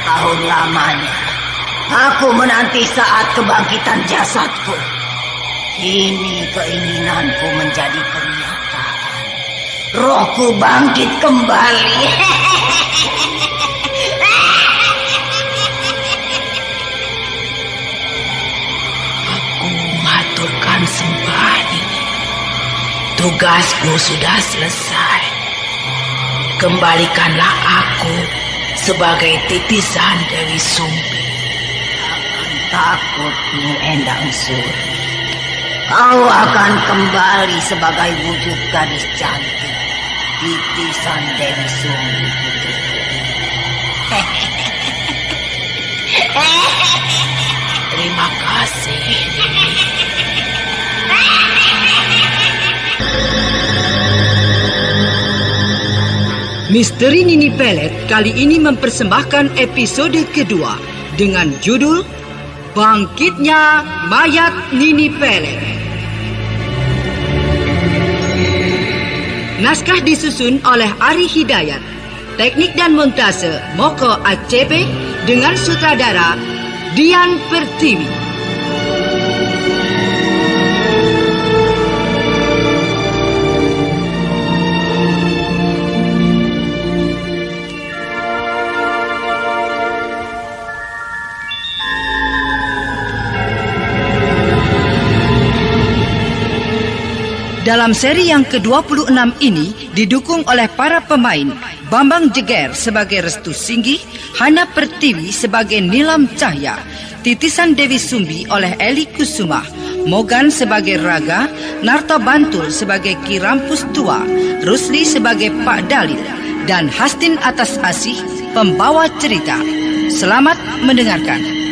tahun lamanya aku menanti saat kebangkitan jasadku. Kini keinginanku menjadi kenyataan. Rohku bangkit kembali. Aku maturkan sembah Nini. Tugasku sudah selesai. Kembalikanlah aku sebagai titisan Dewi Sumbi. Jangan takut, Nyi Endang Suri. Kau akan kembali sebagai wujud gadis cantik, titisan Dewi Sumbi. Terima kasih, Nini. Misteri Nini Pelet kali ini mempersembahkan episode kedua dengan judul Bangkitnya Mayat Nini Pelet. Naskah disusun oleh Ari Hidayat. Teknik dan montase Moko ACP dengan sutradara Dian Pertiwi. Dalam seri yang ke-26 ini didukung oleh para pemain Bambang Jeger sebagai Restu Singgih, Hana Pertiwi sebagai Nilam Cahya, Titisan Dewi Sumbi oleh Eli Kusuma, Mogan sebagai Raga, Narto Bantul sebagai Ki Rampus Tua, Rusli sebagai Pak Dalil, dan Hastin Atas Asih pembawa cerita. Selamat mendengarkan.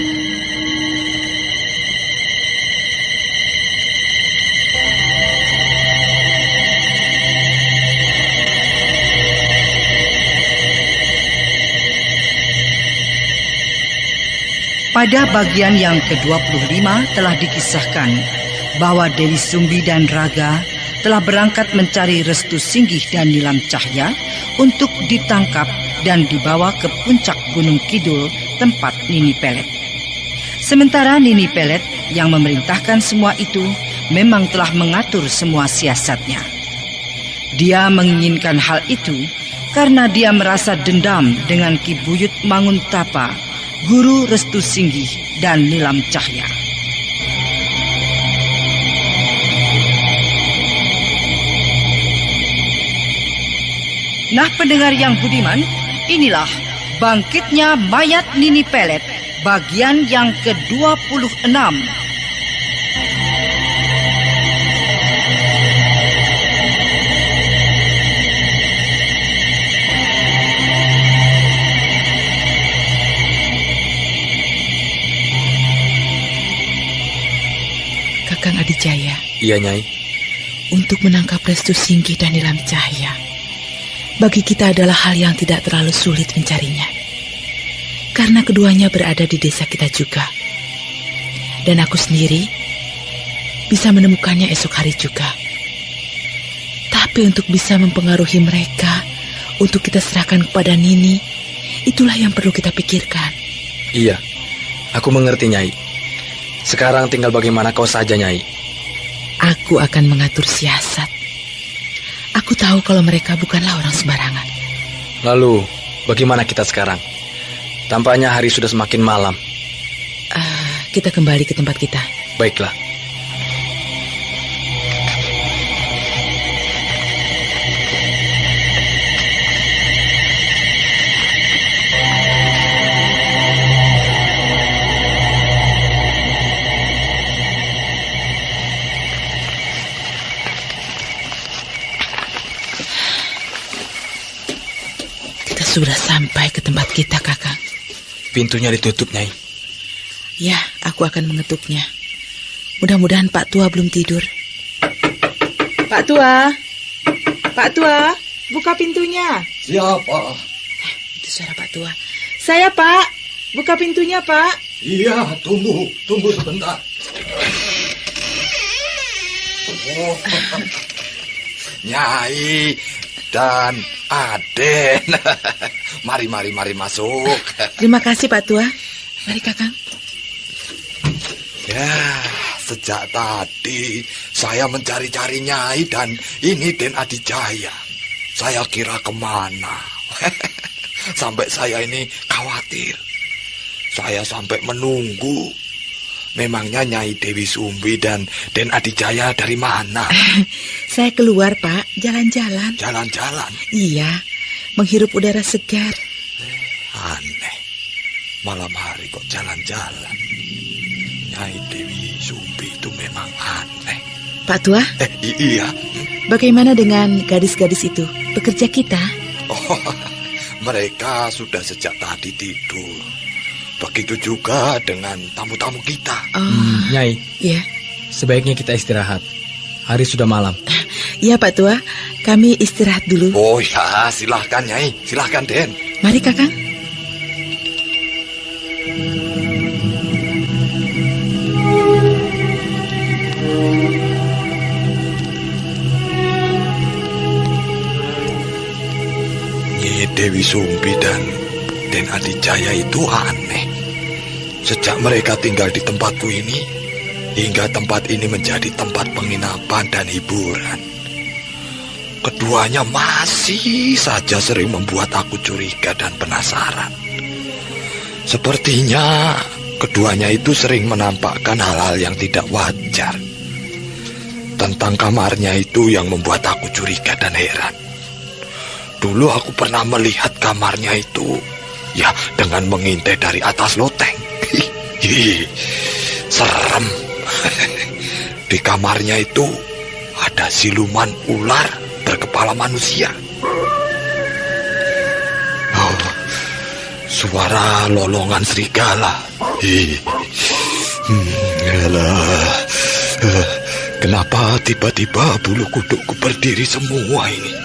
Pada bagian yang ke-25 telah dikisahkan bahwa Dewi Sumbi dan Raga telah berangkat mencari Restu Singgih dan Nilam Cahya untuk ditangkap dan dibawa ke puncak Gunung Kidul tempat Nini Pelet. Sementara Nini Pelet yang memerintahkan semua itu memang telah mengatur semua siasatnya. Dia menginginkan hal itu karena dia merasa dendam dengan Ki Buyut Manguntapa, Guru Restu Singgih dan Nilam Cahya. Nah, pendengar yang budiman, inilah Bangkitnya Mayat Nini Pelet bagian yang ke-26. Kakang Adijaya. Iya, Nyai. Untuk menangkap Restu Singgih dan Nilam Cahya, bagi kita adalah hal yang tidak terlalu sulit mencarinya. Karena keduanya berada di desa kita juga. Dan aku sendiri bisa menemukannya esok hari juga. Tapi untuk bisa mempengaruhi mereka, untuk kita serahkan kepada Nini, itulah yang perlu kita pikirkan. Iya, aku mengerti, Nyai. Sekarang tinggal bagaimana kau saja, Nyai. Aku akan mengatur siasat. Aku tahu kalau mereka bukanlah orang sembarangan. Lalu, bagaimana kita sekarang? Tampaknya hari sudah semakin malam. Kita kembali ke tempat kita. Baiklah. Sudah sampai ke tempat kita, Kakang. Pintunya ditutup, Nyai. Ya, aku akan mengetuknya. Mudah-mudahan Pak Tua belum tidur. Pak Tua! Pak Tua, buka pintunya. Siapa? Itu suara Pak Tua. Saya, Pak. Buka pintunya, Pak. Iya, tunggu sebentar. Oh, Nyai dan Aden. Mari masuk. Terima kasih Pak Tua. Mari Kakang. Ya, sejak tadi saya mencari-cari Nyai dan ini Den Adijaya. Saya kira kemana. Sampai saya ini khawatir. Saya sampai menunggu. Memangnya Nyai Dewi Sumbi dan Den Adijaya dari mana? Saya keluar Pak, jalan-jalan. Jalan-jalan? Iya, menghirup udara segar. Aneh, malam hari kok jalan-jalan. Nyai Dewi Sumbi itu memang aneh. Pak Tua? Iya. Bagaimana dengan gadis-gadis itu, pekerja kita? Oh, mereka sudah sejak tadi tidur. Begitu juga dengan tamu-tamu kita. Nyai, Ya. sebaiknya kita istirahat. Hari sudah malam. Iya Pak Tua, kami istirahat dulu. Oh ya, silahkan Nyai, silahkan Den. Mari Kakang. Nyi Dewi Sumbi dan Den Adijaya itu aneh. Sejak mereka tinggal di tempatku ini, hingga tempat ini menjadi tempat penginapan dan hiburan, keduanya masih saja sering membuat aku curiga dan penasaran. Sepertinya keduanya itu sering menampakkan hal-hal yang tidak wajar. Tentang kamarnya itu yang membuat aku curiga dan heran. Dulu aku pernah melihat kamarnya itu, ya, dengan mengintai dari atas loteng. Serem. Di kamarnya itu ada siluman ular berkepala manusia. Oh, suara lolongan serigala. Kenapa tiba-tiba bulu kudukku berdiri semua ini?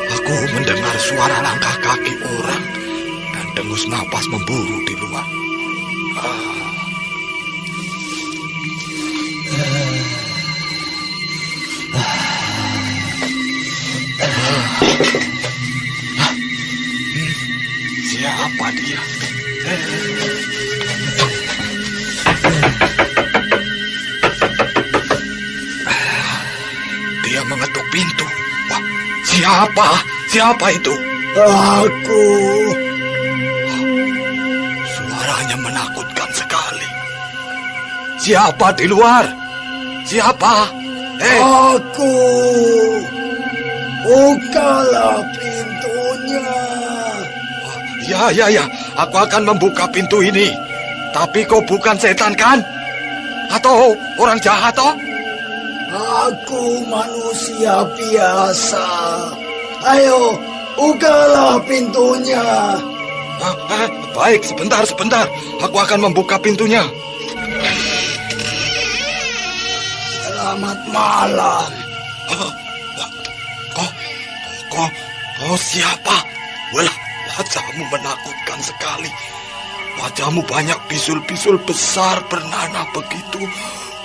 Aku mendengar suara langkah kaki orang dan dengus napas memburu di luar. Siapa dia? Dia mengetuk pintu. Wah, siapa? Siapa itu? Aku. Suaranya menakutkan sekali. Siapa di luar? Siapa? Aku. Bukalah pintunya. Ya. Aku akan membuka pintu ini. Tapi kau bukan setan kan? Atau orang jahat toh? Aku manusia biasa. Ayo, bukalah pintunya. Baik, sebentar. Aku akan membuka pintunya. Selamat malam. Kau siapa? Walah, wajahmu menakutkan sekali. Wajahmu banyak bisul-bisul besar bernanah begitu.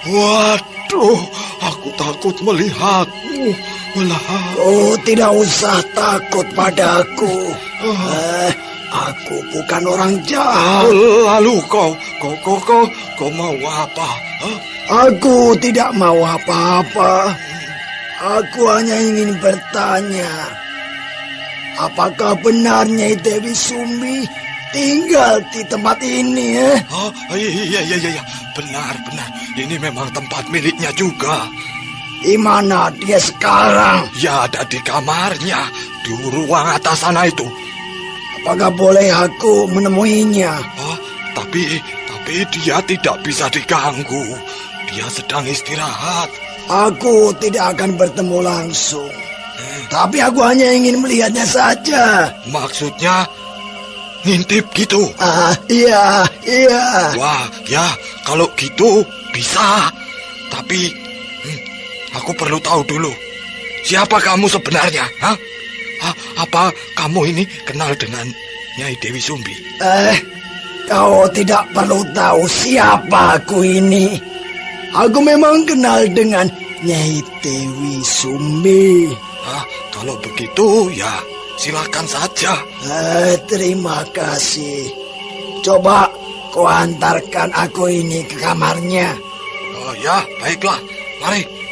Waduh, aku takut melihatmu. Walah. Oh, tidak usah takut padaku. Aku bukan orang jahat. Lalu kau mau apa? Aku tidak mau apa-apa. Aku hanya ingin bertanya, apakah benar Nyai Dewi Sumbi tinggal di tempat ini? Oh, iya. Benar. Ini memang tempat miliknya juga. Di mana dia sekarang? Ya, ada di kamarnya, di ruang atas sana itu. Apakah boleh aku menemuinya? Oh, tapi dia tidak bisa diganggu. Dia sedang istirahat. Aku tidak akan bertemu langsung. Tapi aku hanya ingin melihatnya saja. Maksudnya ngintip gitu? Iya. Wah, ya, kalau gitu bisa. Tapi aku perlu tahu dulu. siapa kamu sebenarnya? Hah? Apa kamu ini kenal dengan Nyai Dewi Sumbi? Kau tidak perlu tahu siapa aku ini. Aku memang kenal dengan Nyai Dewi Sumbi. Kalau begitu ya silakan saja. Terima kasih. Coba kau antarkan aku ini ke kamarnya. Oh ya, baiklah. Mari.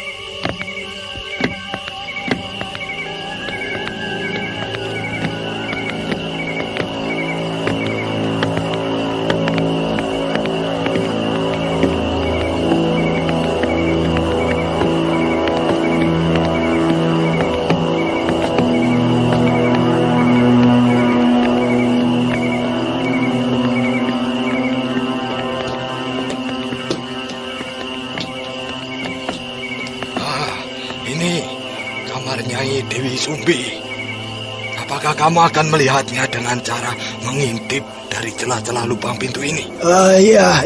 Nyai Dewi Sumbi. Apakah kamu akan melihatnya dengan cara mengintip dari celah-celah lubang pintu ini?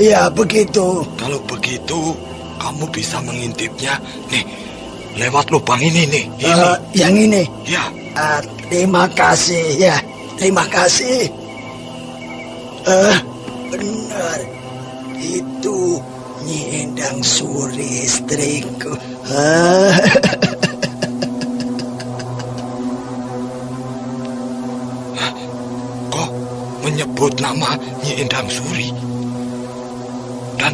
Ya, begitu. Kalau begitu, kamu bisa mengintipnya nih, lewat lubang ini nih. Ini. Yang ini? Ya. Terima kasih, ya. Terima kasih. Benar. Itu Nyi Endang Suri, istriku. Menyebut nama Nyi Endang Suri. Dan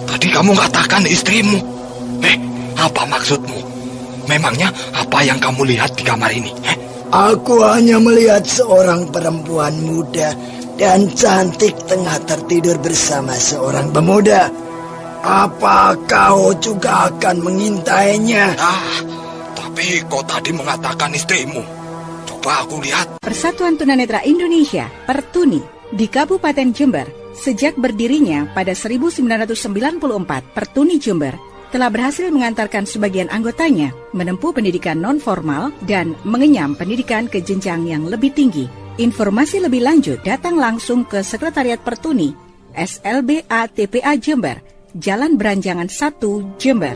tadi kamu katakan istrimu. Apa maksudmu? Memangnya apa yang kamu lihat di kamar ini? Aku hanya melihat seorang perempuan muda dan cantik tengah tertidur bersama seorang pemuda. Apa kau juga akan mengintainya? Tapi kau tadi mengatakan istrimu. Coba aku lihat. Persatuan Tunanetra Indonesia, Pertuni, di Kabupaten Jember, sejak berdirinya pada 1994, Pertuni Jember telah berhasil mengantarkan sebagian anggotanya menempuh pendidikan non-formal dan mengenyam pendidikan ke jenjang yang lebih tinggi. Informasi lebih lanjut datang langsung ke Sekretariat Pertuni, SLBA TPA Jember, Jalan Beranjangan 1, Jember.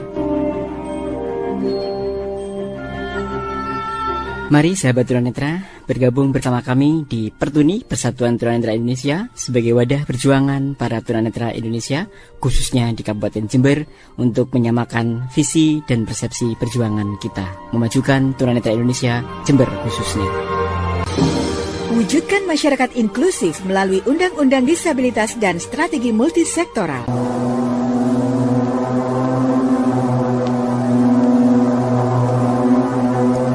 Mari sahabat tunanetra bergabung bersama kami di Pertuni Persatuan Tunanetra Indonesia sebagai wadah perjuangan para tunanetra Indonesia khususnya di Kabupaten Jember untuk menyamakan visi dan persepsi perjuangan kita memajukan tunanetra Indonesia Jember khususnya. Wujudkan masyarakat inklusif melalui Undang-Undang Disabilitas dan Strategi Multisektoral.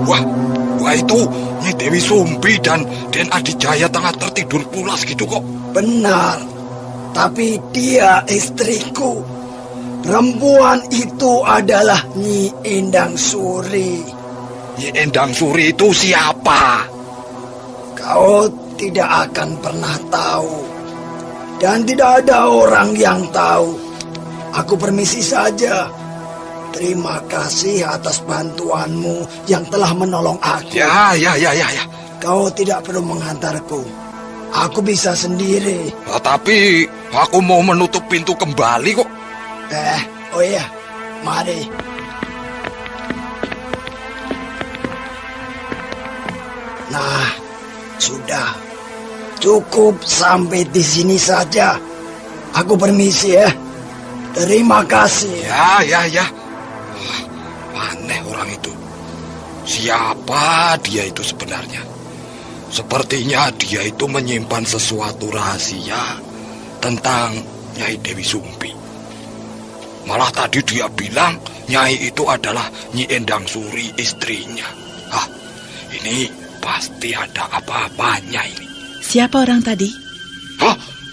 Wah, itu Nyi Dewi Sumbi dan Den Adijaya tengah tertidur pulas gitu kok. Benar, tapi dia istriku. Perempuan itu adalah Nyi Endang Suri. Nyi Endang Suri itu siapa? Kau tidak akan pernah tahu. Dan tidak ada orang yang tahu. Aku permisi saja. Terima kasih atas bantuanmu yang telah menolong aku. Ya. Kau tidak perlu menghantarku. Aku bisa sendiri. Tapi aku mau menutup pintu kembali kok. Oh iya, mari. Nah, sudah. Cukup sampai di sini saja. Aku permisi ya. Terima kasih. Ya. Aneh orang itu. Siapa dia itu sebenarnya? Sepertinya dia itu menyimpan sesuatu rahasia tentang Nyai Dewi Sumbi. Malah tadi dia bilang Nyai itu adalah Nyi Endang Suri istrinya. Ini pasti ada apa-apanya ini. Siapa orang tadi?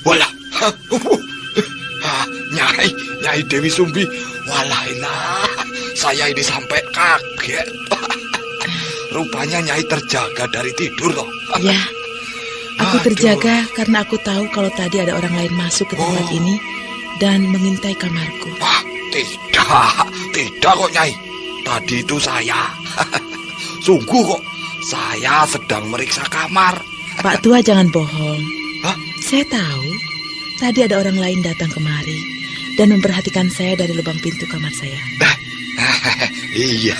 Walah. Nyai Dewi Sumbi. Walah, saya ini sampai kaget. Rupanya Nyai terjaga dari tidur loh. Ya, aku terjaga karena aku tahu kalau tadi ada orang lain masuk ke tempat ini dan mengintai kamarku. Tidak kok Nyai. Tadi itu saya. Sungguh kok, saya sedang meriksa kamar. Pak Tua jangan bohong. Saya tahu tadi ada orang lain datang kemari dan memperhatikan saya dari lubang pintu kamar saya. Iya.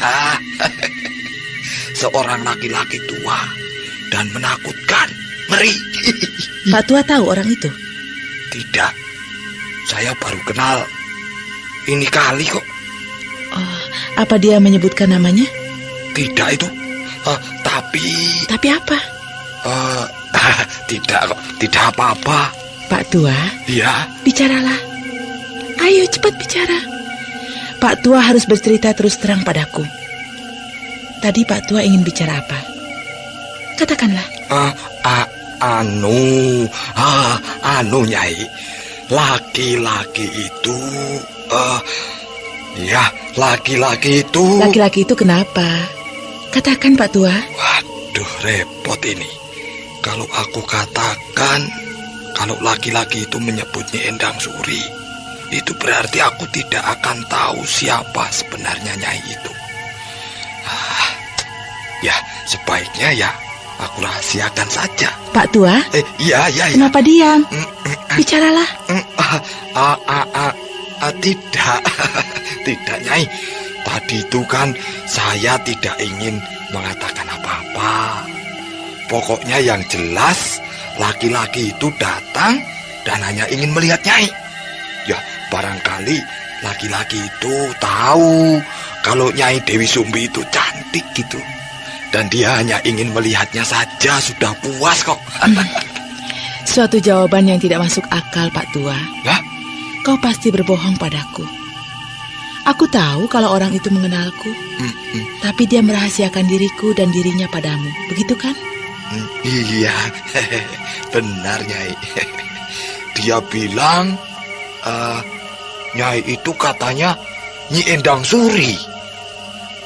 seorang laki-laki tua dan menakutkan. Ngeri. Pak Tua tahu orang itu? Tidak, saya baru kenal ini kali kok. Oh, apa dia menyebutkan namanya? Tidak itu. Tapi apa? Tidak kok, tidak apa-apa. Pak Tua? Iya. Bicaralah. Ayo cepat bicara. Pak Tua harus bercerita terus terang padaku. Tadi Pak Tua ingin bicara apa? Katakanlah. Anu Nyai, laki-laki itu, laki-laki itu. Laki-laki itu kenapa? Katakan Pak Tua. Waduh, repot ini. Kalau aku katakan, kalau laki-laki itu menyebutnya Endang Suri, itu berarti aku tidak akan tahu siapa sebenarnya Nyai itu. Ya, sebaiknya ya aku rahasiakan saja. Pak Tua? Iya. Kenapa diam? Bicaralah. Tidak Nyai. Tadi itu kan saya tidak ingin mengatakan apa-apa. Pokoknya yang jelas laki-laki itu datang dan hanya ingin melihat Nyai. Ya, barangkali laki-laki itu tahu kalau Nyai Dewi Sumbi itu cantik gitu. Dan dia hanya ingin melihatnya saja, sudah puas kok. Suatu jawaban yang tidak masuk akal, Pak Tua. Hah? Kau pasti berbohong padaku. Aku tahu kalau orang itu mengenalku, tapi dia merahasiakan diriku dan dirinya padamu. Begitu kan? Iya, benar Nyai. Dia bilang, Nyai itu katanya Nyi Endang Suri.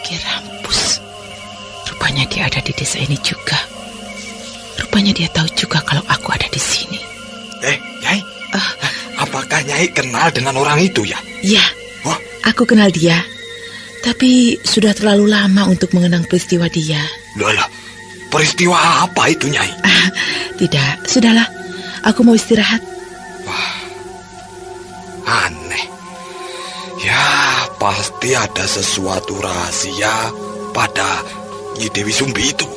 Kirampus. Rupanya dia ada di desa ini juga. Rupanya dia tahu juga kalau aku ada di sini. Nyai, apakah Nyai kenal dengan orang itu ya? Iya, Wah. Aku kenal dia. Tapi sudah terlalu lama untuk mengenang peristiwa dia. Loh, peristiwa apa itu Nyai? Tidak, sudahlah. Aku mau istirahat. Wah, aneh. Ya, pasti ada sesuatu rahasia pada Nyi Dewi Sumbi itu.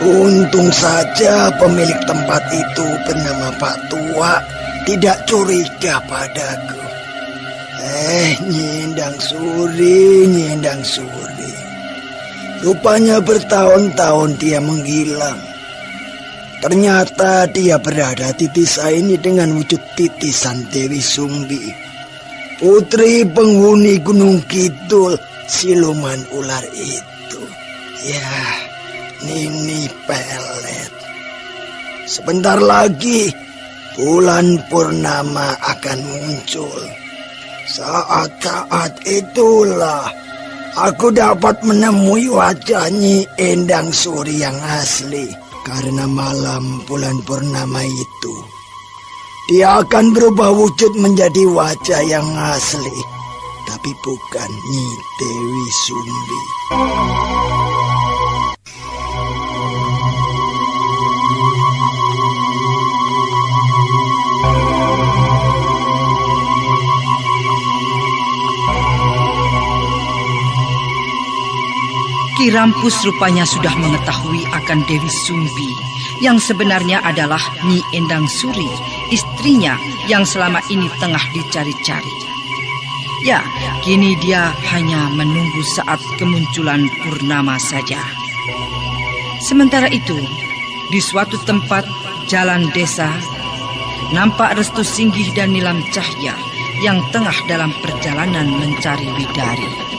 Untung saja pemilik tempat itu bernama Pak Tua tidak curiga padaku. Nyi Endang Suri. Rupanya bertahun-tahun dia menghilang. Ternyata dia berada di desa ini dengan wujud titisan Dewi Sumbi, putri penghuni Gunung Kidul, siluman ular itu. Ya, Nini Pelet. Sebentar lagi bulan purnama akan muncul. Saat-saat itulah aku dapat menemui wajah Nyi Endang Suri yang asli. Karena malam bulan purnama itu dia akan berubah wujud menjadi wajah yang asli, tapi bukan Nyi Dewi Sumbi. Ki Rampus rupanya sudah mengetahui akan Dewi Sumbi yang sebenarnya adalah Nyi Endang Suri, istrinya yang selama ini tengah dicari-cari. Ya, kini dia hanya menunggu saat kemunculan purnama saja. Sementara itu, di suatu tempat jalan desa, nampak Restu Singgih dan Nilam Cahya yang tengah dalam perjalanan mencari bidari.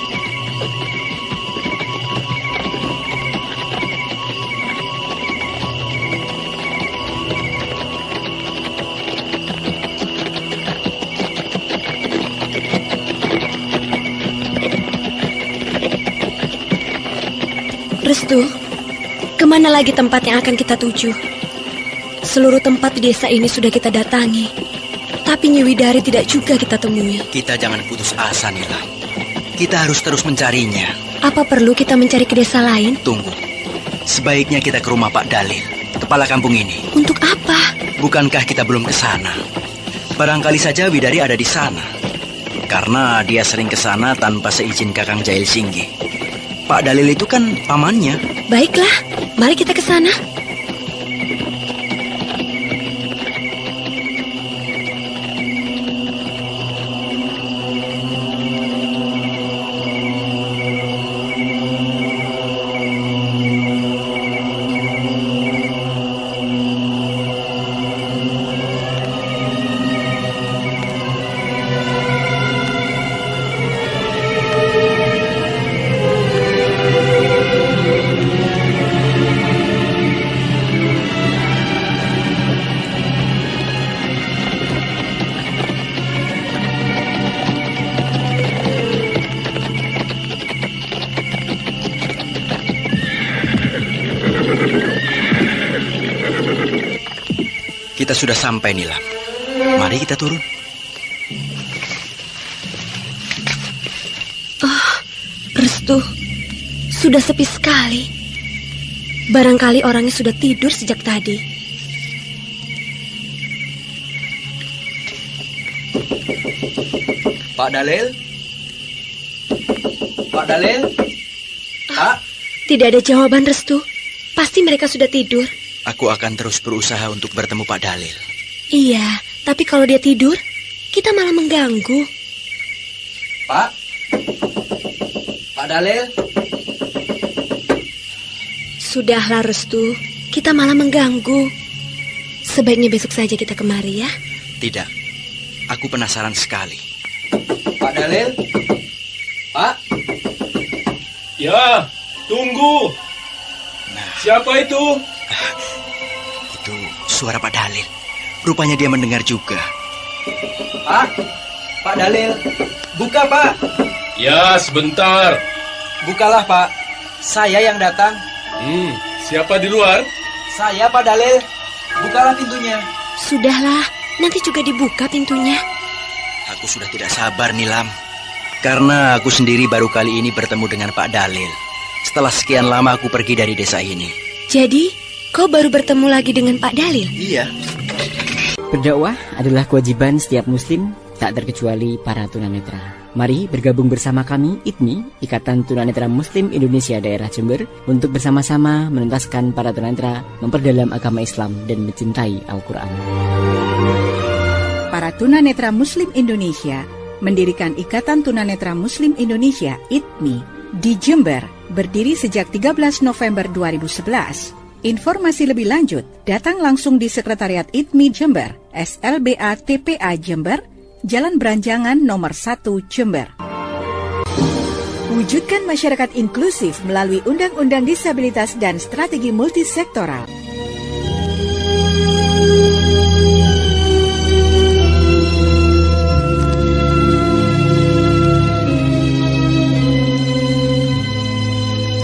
Restu, kemana lagi tempat yang akan kita tuju? Seluruh tempat di desa ini sudah kita datangi, tapi Nyi Widari tidak juga kita temui. Kita jangan putus asa, Nila. Kita harus terus mencarinya. Apa perlu kita mencari ke desa lain? Tunggu. Sebaiknya kita ke rumah Pak Dalil, kepala kampung ini. Untuk apa? Bukankah kita belum ke sana? Barangkali saja Widari ada di sana. Karena dia sering ke sana tanpa seizin Kakang Jail Singgi. Pak Dalil itu kan pamannya. Baiklah, mari kita ke sana. Kita sudah sampai, Nilam. Mari kita turun. Oh, Restu, sudah sepi sekali. Barangkali orangnya sudah tidur sejak tadi. Pak Dalil? Pak Dalil? Pak? Tidak ada jawaban, Restu. Pasti mereka sudah tidur. Aku akan terus berusaha untuk bertemu Pak Dalil. Iya, tapi kalau dia tidur, kita malah mengganggu. Pak? Pak Dalil? Sudahlah, Restu. Kita malah mengganggu. Sebaiknya besok saja kita kemari, ya? Tidak. Aku penasaran sekali. Pak Dalil? Pak? Ya, tunggu. Siapa itu? Itu suara Pak Dalil. Rupanya dia mendengar juga. Pak? Pak Dalil? Buka, Pak. Ya, sebentar. Bukalah, Pak. Saya yang datang. Siapa di luar? Saya, Pak Dalil. Bukalah pintunya. Sudahlah, nanti juga dibuka pintunya. Aku sudah tidak sabar, Nilam. Karena aku sendiri baru kali ini bertemu dengan Pak Dalil. Setelah sekian lama aku pergi dari desa ini. Jadi, kau baru bertemu lagi dengan Pak Dalil? Iya. Berdakwah adalah kewajiban setiap muslim, tak terkecuali para tunanetra. Mari bergabung bersama kami, ITMI, Ikatan Tunanetra Muslim Indonesia Daerah Jember, untuk bersama-sama menuntaskan para tunanetra memperdalam agama Islam dan mencintai Al-Quran. Para tunanetra Muslim Indonesia mendirikan Ikatan Tunanetra Muslim Indonesia, ITMI, di Jember, berdiri sejak 13 November 2011. Informasi lebih lanjut, datang langsung di Sekretariat ITMI Jember, SLBA TPA Jember, Jalan Beranjangan nomor 1 Jember. Wujudkan masyarakat inklusif melalui Undang-Undang Disabilitas dan Strategi Multisektoral.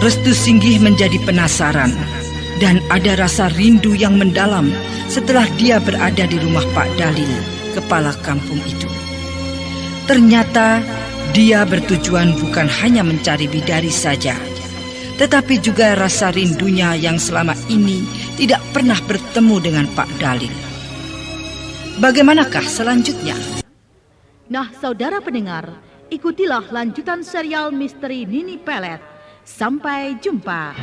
Restu Singgih menjadi penasaran dan ada rasa rindu yang mendalam setelah dia berada di rumah Pak Dalil, kepala kampung itu. Ternyata dia bertujuan bukan hanya mencari bidari saja, tetapi juga rasa rindunya yang selama ini tidak pernah bertemu dengan Pak Dalil. Bagaimanakah selanjutnya? Nah, saudara pendengar, ikutilah lanjutan serial misteri Nini Pelet. Sampai jumpa.